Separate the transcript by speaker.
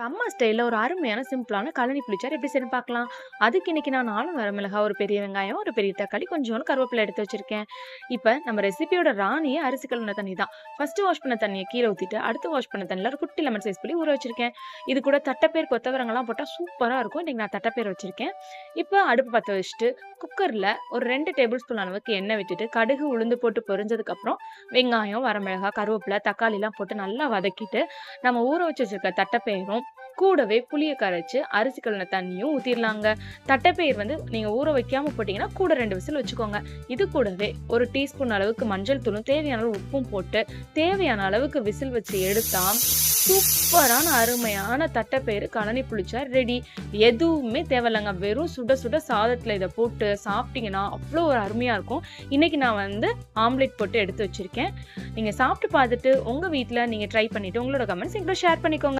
Speaker 1: அம்மா ஸ்டைல்ல ஒரு அருமையான சிம்பிளான கழனி புளிச்சாறு எப்படி செய்யணும்னு பார்க்கலாம். அதுக்கு இன்னைக்கு நான் 4 வரமிளகாய், ஒரு பெரிய வெங்காயம், ஒரு பெரிய தக்காளி, கொஞ்சோண்டு கருவேப்பிலை எடுத்து வச்சிருக்கேன். இப்ப நம்ம ரெசிபியோட ராணியே அரிசி கழுவுன தண்ணி தான். ஃபர்ஸ்ட் வாஷ் பண்ண தண்ணிய கீழ ஊத்திட்டு, அடுத்து வாஷ் பண்ண தண்ணில ஒரு குட்டி லெமன் சைஸ் புளி ஊற வச்சிருக்கேன். இது கூட தட்டப்பயிர், கொத்தவரங்கலாம் போட்டா சூப்பரா இருக்கும். இன்னைக்கு நான் தட்டப்பயிர் வச்சிருக்கேன். இப்ப அடுப்பு பத்த வச்சுட்டு, குக்கர்ல ஒரு 2 டேபிள் ஸ்பூன் அளவுக்கு எண்ணெய் விட்டுட்டு, கடுகு, உளுந்து போட்டு பொரிஞ்சதுக்கு அப்புறம் வெங்காயம், வரமிளகாய், கருவேப்பிலை, தக்காளிலாம் போட்டு நல்லா வதக்கிட்டு, நம்ம ஊற வச்சு வச்சிருக்க தட்டப்பயிரும் கூடவே புளிய கரைச்சு அரிசி கழுவின தண்ணியும் ஊத்திரலாங்க. தட்டைப்பயிர் நீங்க ஊற வைக்காம போட்டீங்கன்னா கூட 2 விசில் வச்சுக்கோங்க. இது கூடவே ஒரு டீஸ்பூன் அளவுக்கு மஞ்சள் தூளும் தேவையான அளவு உப்பும் போட்டு தேவையான அளவுக்கு விசில் வச்சு எடுத்தா சூப்பரான அருமையான தட்டைப்பயிறு கழனி புளிச்சாறு ரெடி. எதுவுமே தேவையில்லைங்க. வெறும் சுட சுட சாதத்துல இதை போட்டு சாப்பிட்டீங்கன்னா அவ்வளோ ஒரு அருமையா இருக்கும். இன்னைக்கு நான் ஆம்லெட் போட்டு எடுத்து வச்சிருக்கேன். நீங்க சாப்பிட்டு பார்த்துட்டு உங்க வீட்ல நீங்க ட்ரை பண்ணிட்டு உங்களோட கமெண்ட்ஸ் எங்களோட ஷேர் பண்ணிக்கோங்க.